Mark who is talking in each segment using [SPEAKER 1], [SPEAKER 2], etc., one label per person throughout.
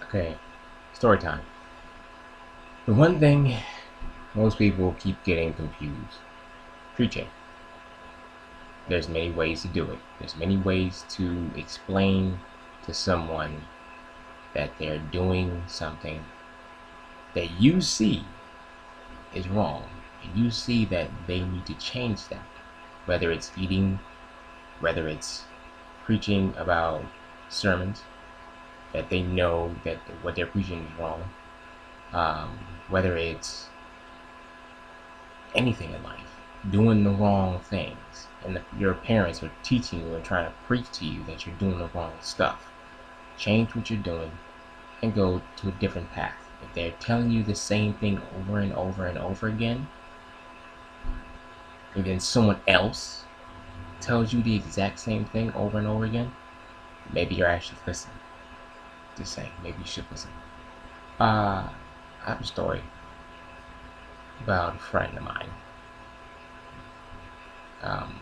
[SPEAKER 1] Okay, story time. The one thing most people keep getting confused: preaching. There's many ways to do it. There's many ways to explain to someone that they're doing something that you see is wrong, and you see that they need to change that. Whether it's eating, whether it's preaching about sermons that they know that what they're preaching is wrong, whether it's anything in life, doing the wrong things, and your parents are teaching you and trying to preach to you that you're doing the wrong stuff. Change what you're doing and go to a different path. If they're telling you the same thing over and over and over again, and then someone else tells you the exact same thing over and over again, maybe you're actually listening. Just saying, maybe you should listen. I have a story about a friend of mine. Um,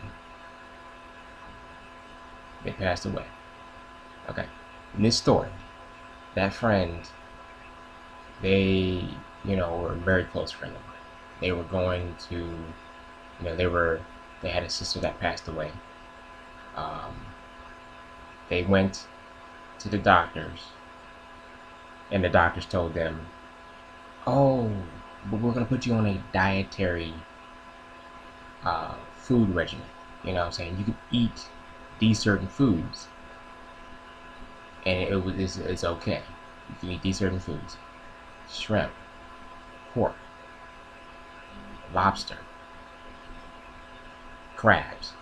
[SPEAKER 1] they passed away. Okay. In this story, that friend, they, were a very close friend of mine. They were going to, they had a sister that passed away. Um, they went to the doctors, and the doctors told them, "Oh, but we're gonna put you on a dietary food regimen. You know what I'm saying? You can eat these certain foods, and it's okay. You can eat these certain foods: shrimp, pork, lobster, crabs."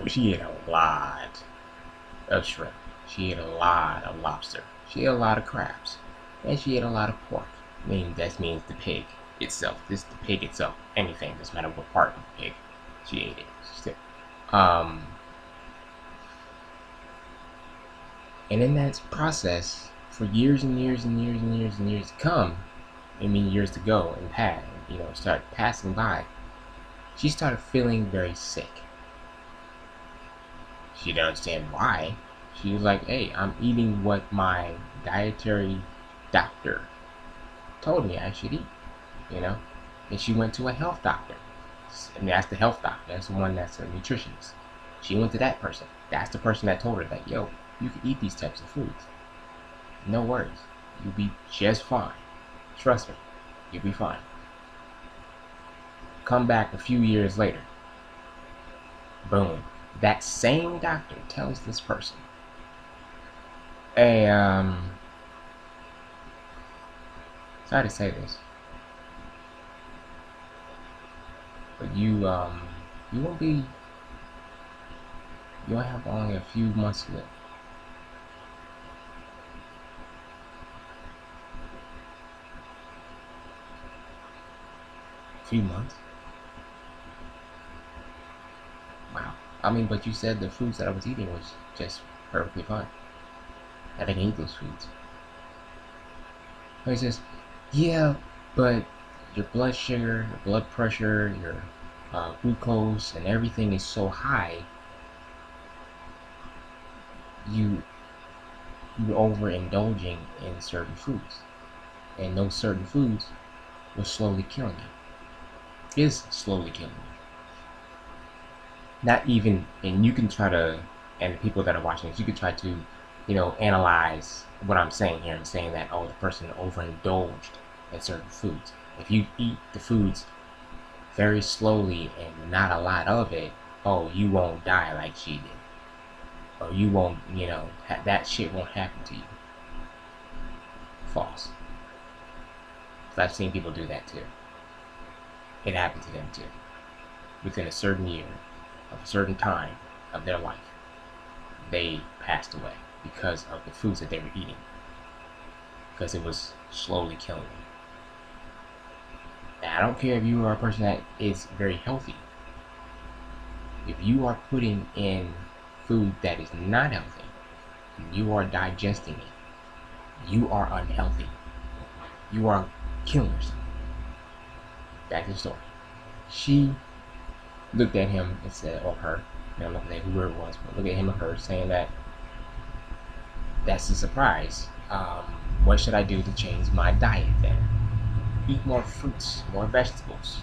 [SPEAKER 1] She ate a lot of shrimp. She ate a lot of lobster. She ate a lot of crabs, and she ate a lot of pork. I mean, that means the pig itself. This the pig itself. Anything, doesn't matter what part of the pig. She ate it. Um, and in that process, for years and years and years and years and years to come, years to go and pass, start passing by, she started feeling very sick. She didn't understand why. She was like, "Hey, I'm eating what my dietary doctor told me I should eat," you know? And she went to a health doctor. And that's the health doctor. That's the one that's a nutritionist. She went to that person. That's the person that told her that, yo, you can eat these types of foods. No worries. You'll be just fine. Trust me. You'll be fine. Come back a few years later. Boom. That same doctor tells this person, "Hey, sorry to say this, but you won't be, you'll have only a few months to live." Few months? Wow. But you said the foods that I was eating was just perfectly fine. I didn't eat those foods. And he says, "Yeah, but your blood sugar, your blood pressure, your glucose, and everything is so high, you you're overindulging in certain foods, and those certain foods will slowly killing you. Is slowly killing you. Not even, and you can try to, and the people that are watching this, you can try to, analyze what I'm saying here and saying that, oh, the person overindulged in certain foods. If you eat the foods very slowly and not a lot of it, oh, you won't die like she did. Or you won't, that shit won't happen to you." False. Because I've seen people do that too. It happened to them too. Within a certain year, of a certain time of their life, they passed away because of the foods that they were eating. Because it was slowly killing them. Now, I don't care if you are a person that is very healthy. If you are putting in food that is not healthy, you are digesting it, you are unhealthy. You are killing yourself. Back to the story. She looked at him and said, or her, I'm not saying who it was, but looked at him or her saying that, that's a surprise. What should I do to change my diet then? Eat more fruits, more vegetables,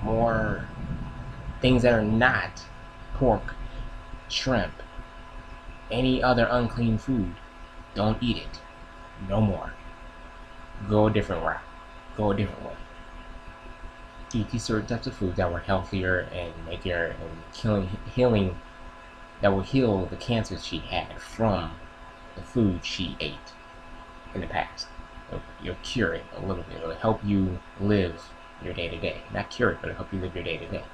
[SPEAKER 1] more things that are not pork, shrimp, any other unclean food. Don't eat it. No more. Go a different route. Go a different way. Eat these certain types of food that were healthier and maker and healing, that will heal the cancer she had from the food she ate in the past. You'll cure it a little bit. It'll help you live your day to day. Not cure it, but it'll help you live your day to day.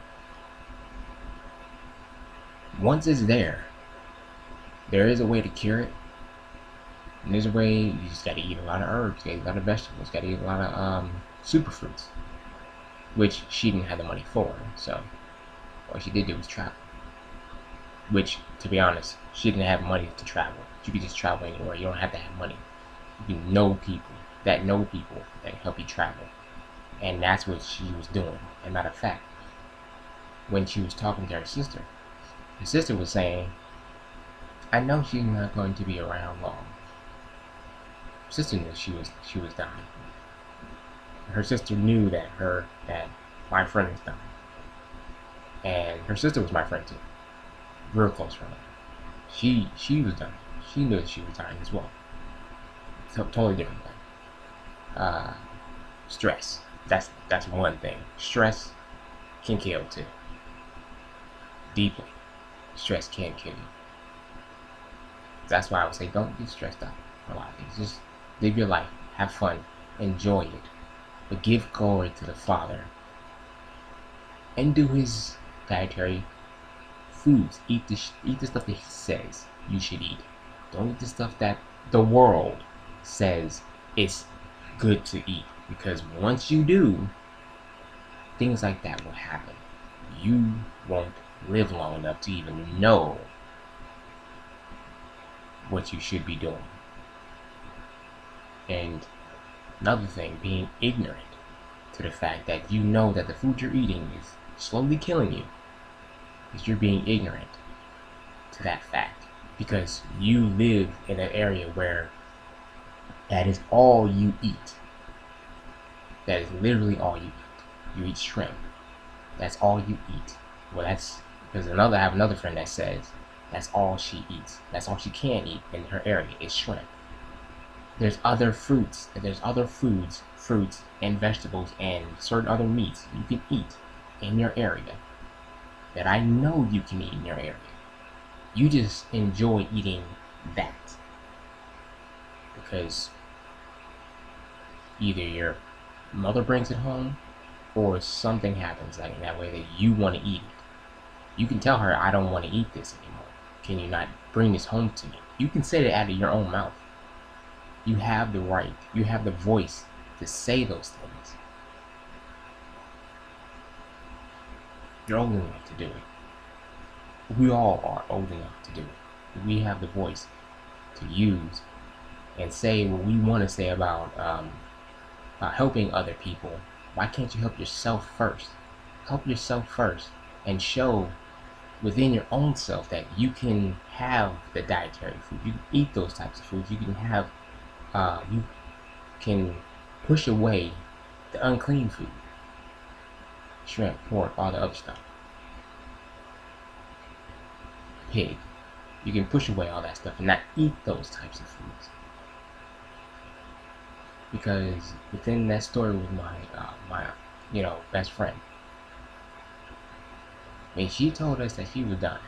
[SPEAKER 1] Once it's there is a way to cure it. And there's a way, you just gotta eat a lot of herbs, gotta eat a lot of vegetables, gotta eat a lot of superfruits, which she didn't have the money for. So what she did do was travel. Which, to be honest, she didn't have money to travel. You could just travel anywhere. You don't have to have money. You can know people that can help you travel. And that's what she was doing. As a matter of fact, when she was talking to her sister was saying, I know she's not going to be around long. Her sister knew she was dying. Her sister knew that my friend was dying. And her sister was my friend too. Real close friend. She was dying. She knew that she was dying as well. Totally different thing. Stress. That's one thing. Stress can kill too. Deeply. Stress can kill you. That's why I would say don't get stressed out for a lot of things. Just live your life. Have fun. Enjoy it. But give glory to the Father. And do His dietary foods. Eat the stuff that He says you should eat. Don't eat the stuff that the world says it's good to eat. Because once you do, things like that will happen. You won't live long enough to even know what you should be doing. And another thing, being ignorant to the fact that you know that the food you're eating is slowly killing you, is you're being ignorant to that fact, because you live in an area where that is all you eat. That is literally all you eat. You eat shrimp. That's all you eat. Well, that's because I have another friend that says that's all she eats. That's all she can eat in her area is shrimp. There's other fruits, there's other foods, fruits and vegetables and certain other meats you can eat in your area that I know you can eat in your area. You just enjoy eating that because either your mother brings it home or something happens like in that way that you want to eat it. You can tell her, I don't want to eat this anymore. Can you not bring this home to me? You can say that out of your own mouth. You have the right, you have the voice to say those things. You're old enough to do it. We all are old enough to do it. We have the voice to use and say what we want to say about helping other people. Why can't you help yourself first? Help yourself first and show within your own self that you can have the dietary food. You can eat those types of foods. You can have, you can push away the unclean food. Shrimp, pork, all the other stuff. Pig. You can push away all that stuff and not eat those types of foods. Because within that story with my best friend, when she told us that she was dying,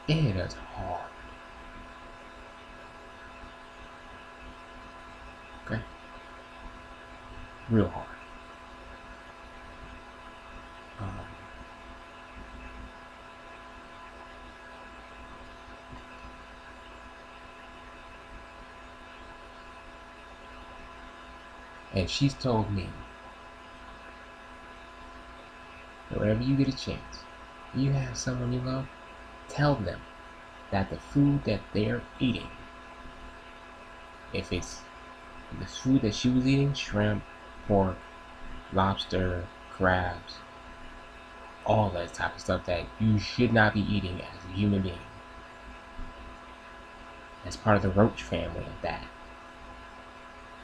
[SPEAKER 1] it hit us hard. Okay? Real hard. And she's told me that whenever you get a chance, you have someone you love, tell them that the food that they're eating, if it's the food that she was eating, shrimp, pork, lobster, crabs, all that type of stuff that you should not be eating as a human being, That's part of the roach family of that.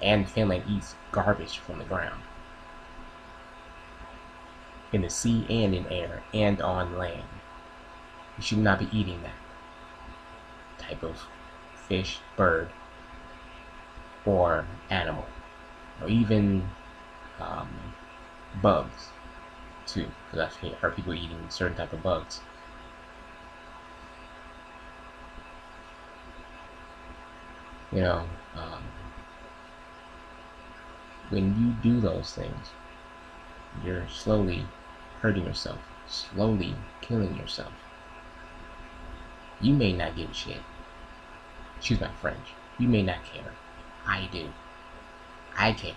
[SPEAKER 1] And the family that eats garbage from the ground. In the sea and in air and on land. You should not be eating that type of fish, bird, or animal. Or even bugs too, because I've heard people eating certain type of bugs. You know, when you do those things, you're slowly hurting yourself, slowly killing yourself. You may not give a shit. Excuse my French. You may not care. I do. I care.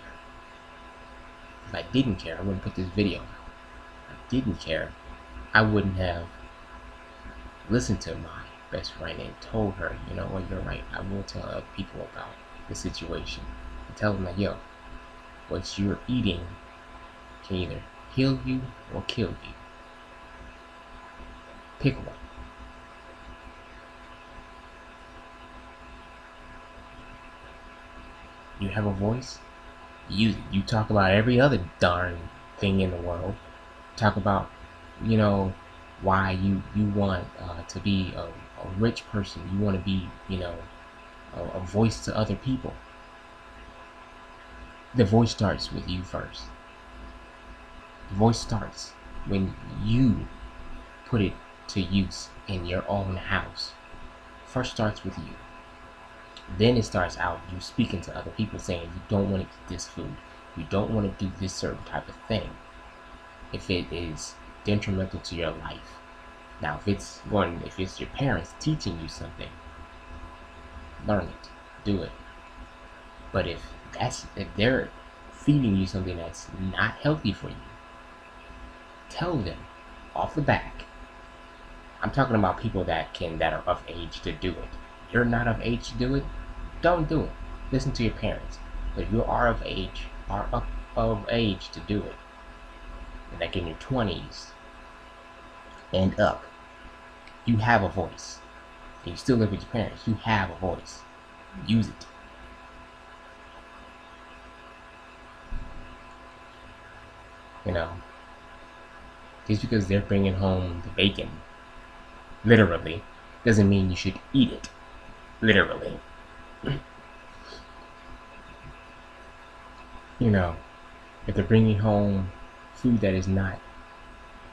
[SPEAKER 1] If I didn't care, I wouldn't put this video out. If I didn't care, I wouldn't have listened to my best friend and told her, you know what, you're right. I will tell other people about the situation. And tell them that, yo, what you're eating can either heal you or kill you. Pick one. You have a voice, use it. You talk about every other darn thing in the world. Talk about, you know, why you want to be a rich person. You want to be, you know, a voice to other people. The voice starts with you first. The voice starts when you put it to use in your own house. First starts with you. Then it starts out you speaking to other people saying you don't want to eat this food. You don't want to do this certain type of thing if it is detrimental to your life. Now, if it's your parents teaching you something, learn it, do it. But if they're feeding you something that's not healthy for you, tell them off the back. I'm talking about people that are of age to do it. You're not of age to do it, don't do it. Listen to your parents. But if you are of age to do it, like in your 20s and up, you have a voice. And you still live with your parents, you have a voice. Use it. You know, just because they're bringing home the bacon, literally, doesn't mean you should eat it. Literally. You know, if they're bringing home food that is not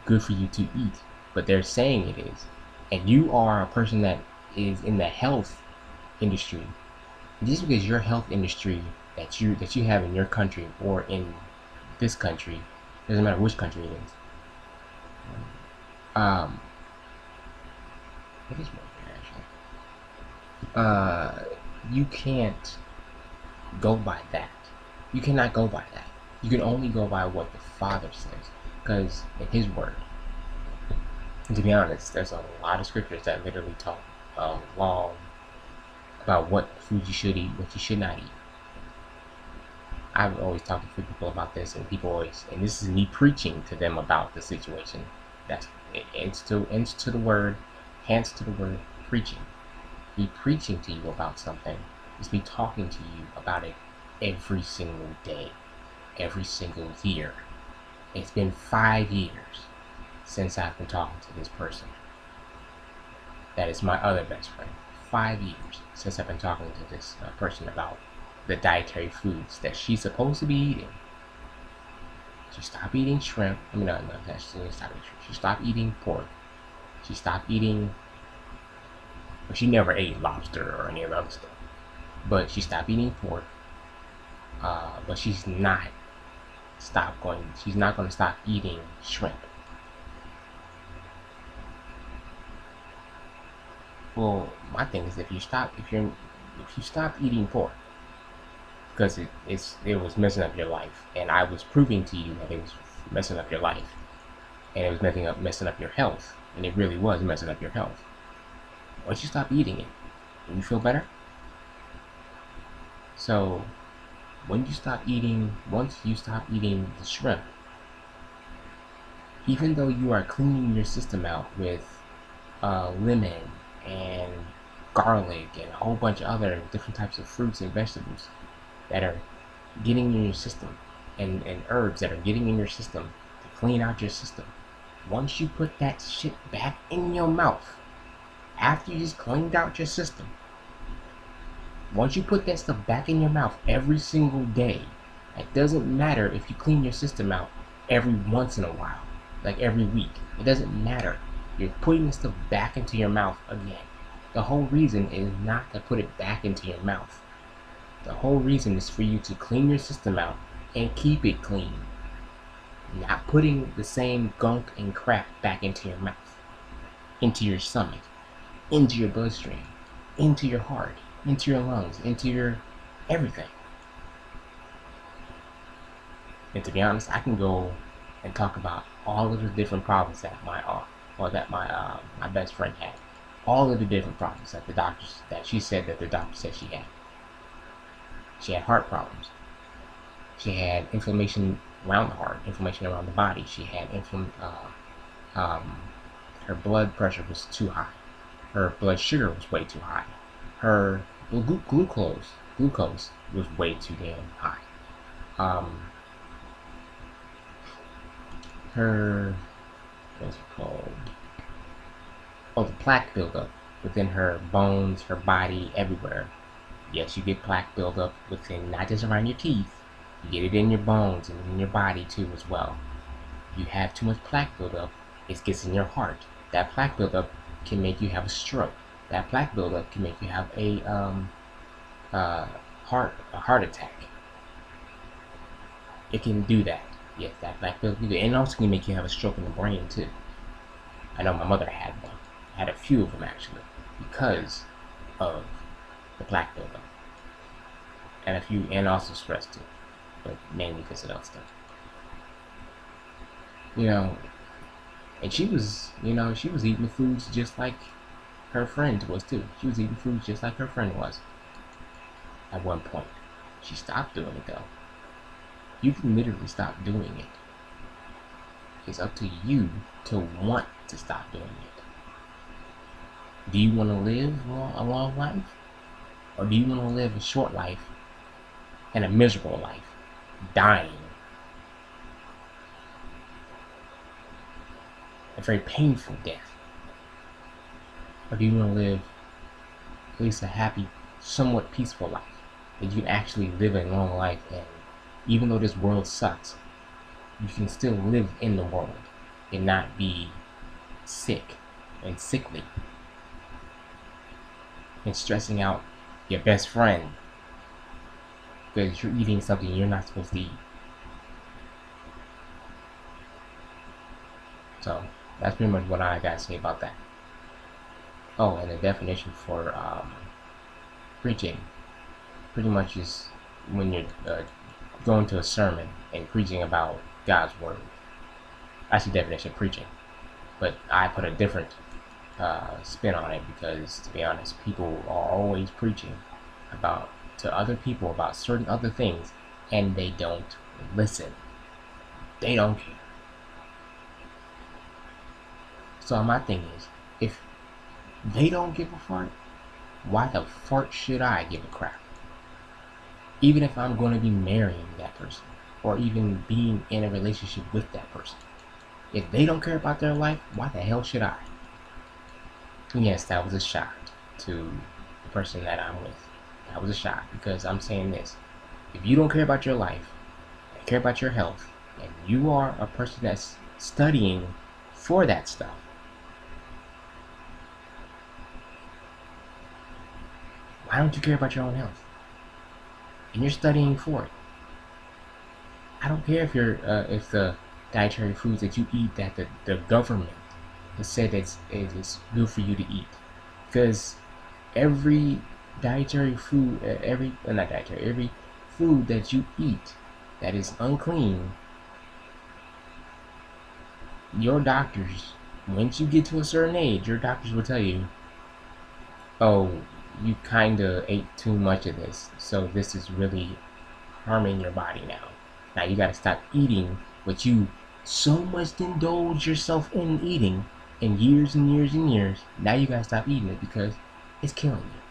[SPEAKER 1] good for you to eat, but they're saying it is, and you are a person that is in the health industry, just because your health industry that you have in your country or in this country, doesn't matter which country it is, it is more actually. You can't go by that. You cannot go by that. You can only go by what the Father says, because in His Word. And to be honest, there's a lot of scriptures that literally talk long about what food you should eat, what you should not eat. I've always talked to people about this, and and this is me preaching to them about the situation. That's ends to the word, hands to the word, preaching. Me preaching to you about something is me talking to you about it every single day, every single year. It's been 5 years since I've been talking to this person. That is my other best friend. 5 years since I've been talking to this person about the dietary foods that she's supposed to be eating. She stopped eating shrimp. She didn't stop eating shrimp. She stopped eating pork. She stopped eating. Well, she never ate lobster or any of the other stuff. But she stopped eating pork. But she's not going to stop eating shrimp. Well, my thing is if you stop eating pork, because it was messing up your life, and I was proving to you that it was messing up your life, and it was messing up your health, and it really was messing up your health. Once you stop eating it, will you feel better? So, once you stop eating the shrimp, even though you are cleaning your system out with lemon and garlic and a whole bunch of other different types of fruits and vegetables that are getting in your system, and herbs that are getting in your system to clean out your system. Once you put that shit back in your mouth, after you just cleaned out your system, once you put that stuff back in your mouth every single day, it doesn't matter if you clean your system out every once in a while, like every week. It doesn't matter. You're putting the stuff back into your mouth again. The whole reason is not to put it back into your mouth. The whole reason is for you to clean your system out and keep it clean. Not putting the same gunk and crap back into your mouth, into your stomach, into your bloodstream, into your heart, into your lungs, into your everything. And to be honest, I can go and talk about all of the different problems that my best friend had. All of the different problems that she said that the doctor said she had. She had heart problems. She had inflammation around the heart, inflammation around the body. She had her blood pressure was too high. Her blood sugar was way too high. Her glucose was way too damn high. Her, what's it called? Oh, the plaque buildup within her bones, her body, everywhere. Yes, you get plaque buildup within, not just around your teeth. You get it in your bones and in your body too as well. You have too much plaque buildup, it gets in your heart. That plaque buildup can make you have a stroke. That plaque buildup can make you have a heart attack. It can do that. Yes, that plaque buildup can do that. And it also can make you have a stroke in the brain too. I know my mother had one. Had a few of them actually, because of the plaque buildup, and also stress too, but mainly because of that stuff. And she was eating the foods just like her friend was too. She was eating foods just like her friend was. At one point, she stopped doing it though. You can literally stop doing it. It's up to you to want to stop doing it. Do you want to live a long life? Or do you want to live a short life and a miserable life? Dying. A very painful death. Or do you want to live at least a happy, somewhat peaceful life? That you can actually live a long life, and even though this world sucks, you can still live in the world and not be sick and sickly and stressing out your best friend because you're eating something you're not supposed to eat. So that's pretty much what I gotta say about that. Oh, and the definition for preaching pretty much is when you're going to a sermon and preaching about God's word. That's the definition of preaching, but I put a different spin on it because, to be honest, people are always preaching to other people about certain other things, and they don't listen. They don't care. So my thing is, if they don't give a fart, why the fart should I give a crap? Even if I'm going to be marrying that person, or even being in a relationship with that person. If they don't care about their life, why the hell should I? And yes, that was a shot to the person that I'm with. That was a shot because I'm saying this. If you don't care about your life, and care about your health, and you are a person that's studying for that stuff, why don't you care about your own health? And you're studying for it. I don't care if the dietary foods that you eat that the government has said it's good for you to eat, because every dietary food, every food that you eat that is unclean, your doctors, once you get to a certain age, your doctors will tell you, oh, you kinda ate too much of this, so this is really harming your body now. Now you gotta stop eating what you so much indulge yourself in eating in years and years and years. Now you gotta stop eating it because It's killing you.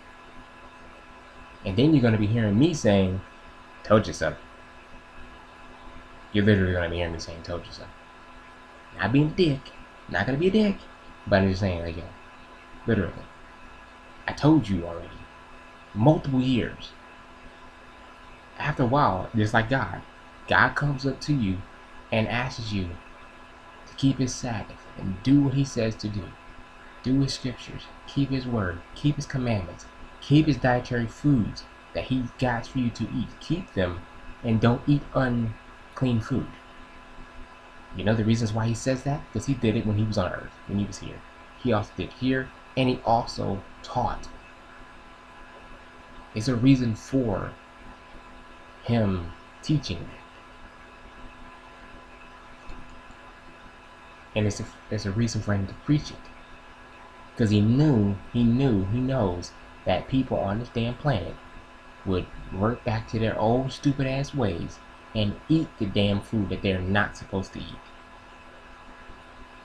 [SPEAKER 1] And then you're going to be hearing me saying, told you so. You're literally going to be hearing me saying, told you so. Not being a dick. Not going to be a dick. But I'm just saying, like, yo, literally. I told you already. Multiple years. After a while, just like God comes up to you and asks you to keep his Sabbath and do what he says to do. Do his scriptures, keep his word, keep his commandments, keep his dietary foods that he got for you to eat. Keep them and don't eat unclean food. You know the reasons why he says that? Because he did it when he was on earth, when he was here. He also did here, and he also taught. It's a reason for him teaching that. And it's a reason for him to preach it. Because he knows that people on this damn planet would work back to their old stupid ass ways and eat the damn food that they're not supposed to eat.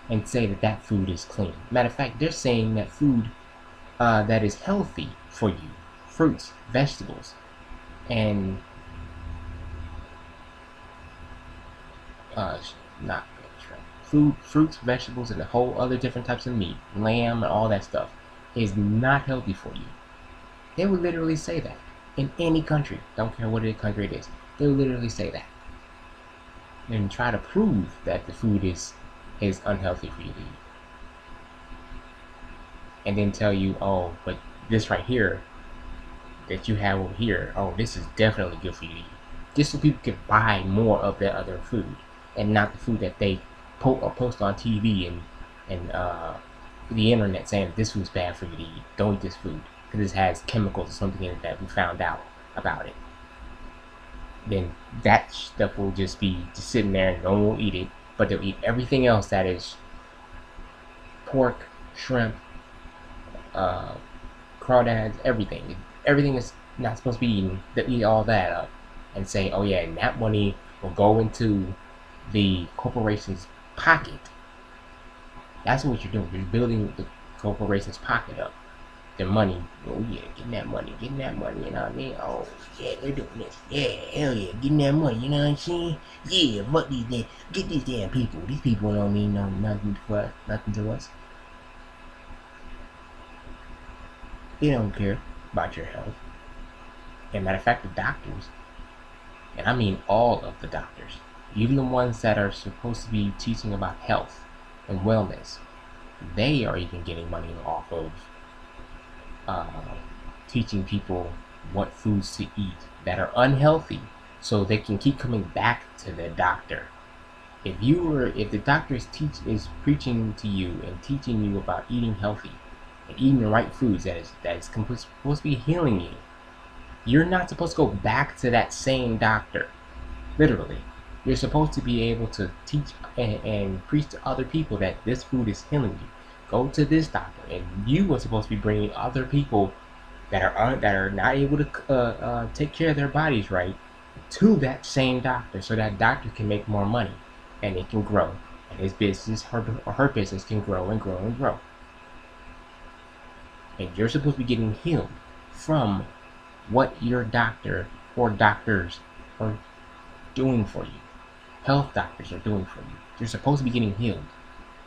[SPEAKER 1] And say that that food is clean. Matter of fact, they're saying that food that is healthy for you, fruits, vegetables, and not food, fruits, vegetables, and a whole other different types of meat, lamb, and all that stuff is not healthy for you. They would literally say that in any country. Don't care what country it is. They would literally say that and try to prove that the food is unhealthy for you to eat, and then tell you, oh, but this right here that you have over here, oh, this is definitely good for you to eat, just so people can buy more of that other food and not the food that they post on TV and the internet saying that this food's bad for you to eat. Don't eat this food because it has chemicals or something in it that we found out about it. Then that stuff will just be sitting there and no one will eat it, but they'll eat everything else that is pork, shrimp, crawdads, everything. Everything is not supposed to be eaten. They'll eat all that up and say, oh yeah, and that money will go into the corporation's pocket. That's what you're doing. You're building the corporation's pocket up. Their money. Oh yeah, getting that money, you know what I mean? Oh yeah, they're doing this. Yeah, hell yeah, getting that money, you know what I'm saying? Yeah, fuck these damn, get these damn people. These people don't mean nothing to us. They don't care about your health. And matter of fact, the doctors, and I mean all of the doctors, even the ones that are supposed to be teaching about health and wellness, they are even getting money off of teaching people what foods to eat that are unhealthy, so they can keep coming back to their doctor. If the doctor is preaching to you and teaching you about eating healthy and eating the right foods that is supposed to be healing you, you're not supposed to go back to that same doctor. Literally, you're supposed to be able to teach and preach to other people that this food is healing you. Go to this doctor, and you are supposed to be bringing other people that are not able to take care of their bodies right to that same doctor, so that doctor can make more money and it can grow, and his business, her business, can grow and grow and grow. And you're supposed to be getting healed from what your doctor or doctors are doing for you. Health doctors are doing for you. You're supposed to be getting healed.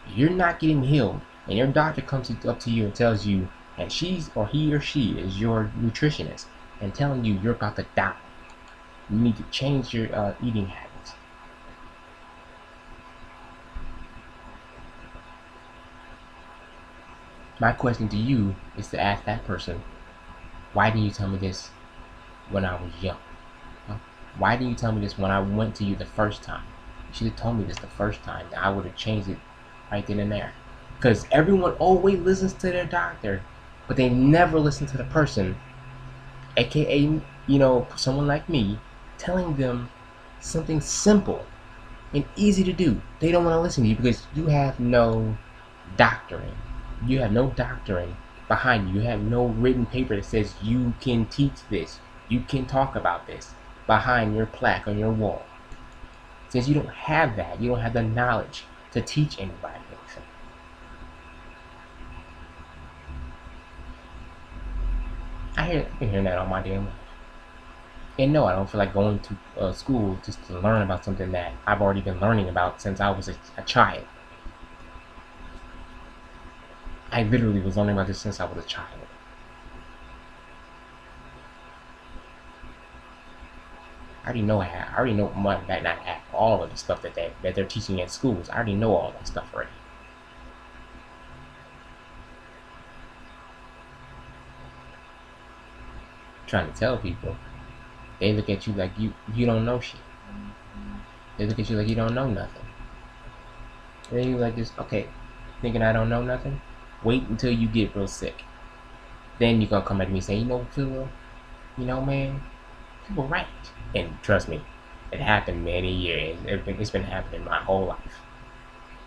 [SPEAKER 1] If you're not getting healed, and your doctor comes up to you and tells you, and he or she is your nutritionist, and telling you you're about to die, you need to change your eating habits. My question to you is to ask that person, why didn't you tell me this when I was young? Why didn't you tell me this when I went to you the first time? You should have told me this the first time. I would have changed it right then and there. Because everyone always listens to their doctor, but they never listen to the person, aka, someone like me, telling them something simple and easy to do. They don't want to listen to you because you have no doctoring. You have no doctoring behind you. You have no written paper that says you can teach this. You can talk about this behind your plaque on your wall. Since you don't have that, you don't have the knowledge to teach anybody anything. I've been hearing that all my damn life. And no, I don't feel like going to school just to learn about something that I've already been learning about since I was a child. I literally was learning about this since I was a child. I already know much, not half, all of the stuff that they're teaching at schools. I already know all that stuff already. Trying to tell people, they look at you like you don't know shit. They look at you like you don't know nothing. And then you like this, okay, thinking I don't know nothing? Wait until you get real sick. Then you're gonna come at me and say, you know, Phil, you know, man, you were right. And trust me, it happened many years. It's been happening my whole life.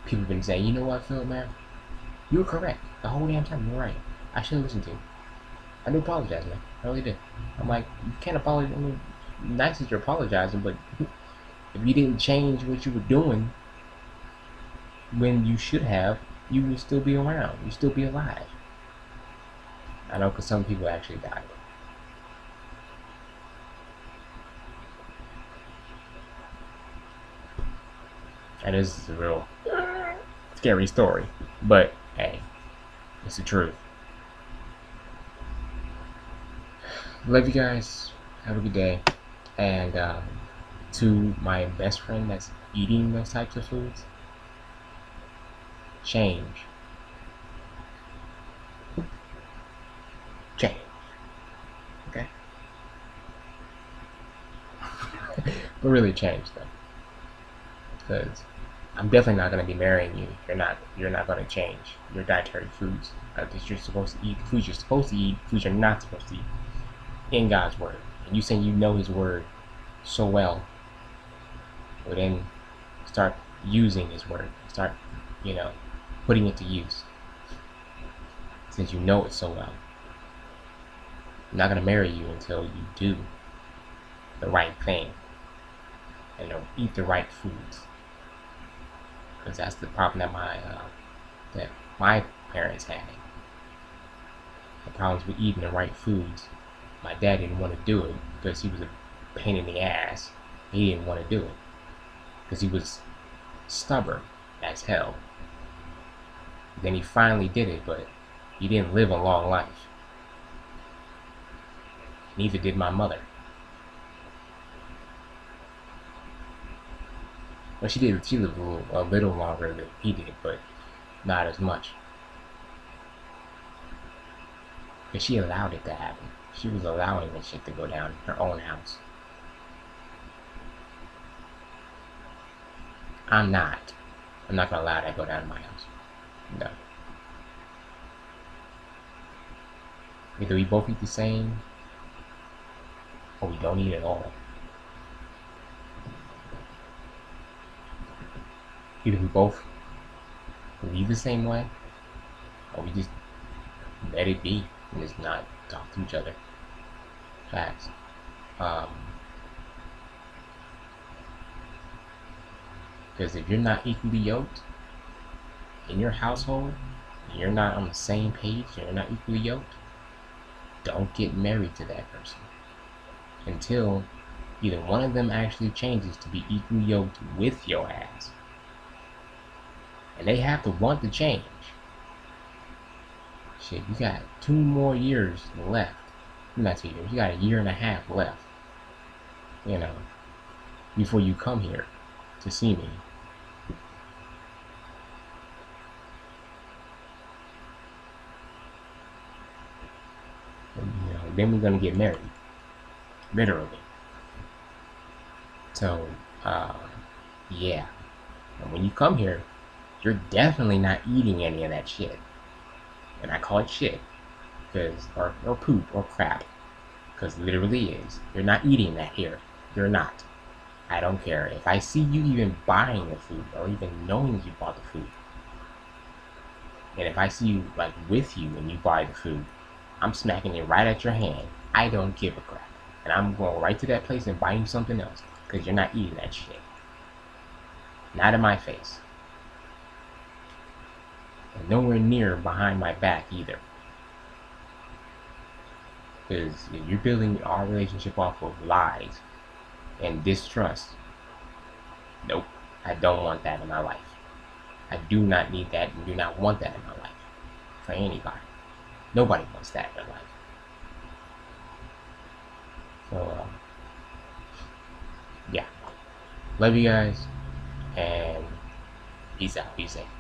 [SPEAKER 1] People have been saying, you know what, Phil, man, you were correct the whole damn time. You're right. I should listen to you. I do apologize, man. I really did. I'm like, you can't apologize. I mean, nice that you're apologizing, but if you didn't change what you were doing when you should have, you would still be around. You'd still be alive. I know, because some people actually died. And this is a real scary story. But, hey, it's the truth. Love you guys. Have a good day. And to my best friend that's eating those types of foods, change. Change. Okay? But really change, though. Because I'm definitely not going to be marrying you. You're not going to change your dietary foods. That you're supposed to eat, foods you're supposed to eat, foods you're not supposed to eat in God's word. And you saying you know His word so well, well then start using His word. Start, putting it to use. Since you know it so well. I'm not going to marry you until you do the right thing and eat the right foods. Because that's the problem that my parents had. The problems with eating the right foods. My dad didn't want to do it because he was a pain in the ass. He didn't want to do it because he was stubborn as hell. Then he finally did it, but he didn't live a long life. Neither did my mother. Well, she lived a little longer than he did, but not as much. Because she allowed it to happen. She was allowing that shit to go down in her own house. I'm not going to allow that to go down in my house. No. Either we both eat the same, or we don't eat at all. Either we both leave the same way, or we just let it be and just not talk to each other. Facts. Because if you're not equally yoked in your household, and you're not on the same page, and you're not equally yoked, don't get married to that person until either one of them actually changes to be equally yoked with your ass. And they have to want to change. Shit, you got 2 more years left. Not 2 years, you got 1.5 years left. Before you come here to see me. And, then we're gonna get married. Literally. So, yeah. And when you come here, you're definitely not eating any of that shit. And I call it shit. Or poop, or crap. Because literally is. You're not eating that here. You're not. I don't care. If I see you even buying the food, or even knowing you bought the food, and if I see you, with you when you buy the food, I'm smacking it right at your hand. I don't give a crap. And I'm going right to that place and buying something else. Because you're not eating that shit. Not in my face. And nowhere near behind my back either. Because if you're building our relationship off of lies and distrust, nope, I don't want that in my life. I do not need that and do not want that in my life for anybody. Nobody wants that in their life. So, yeah. Love you guys, and peace out. Be safe.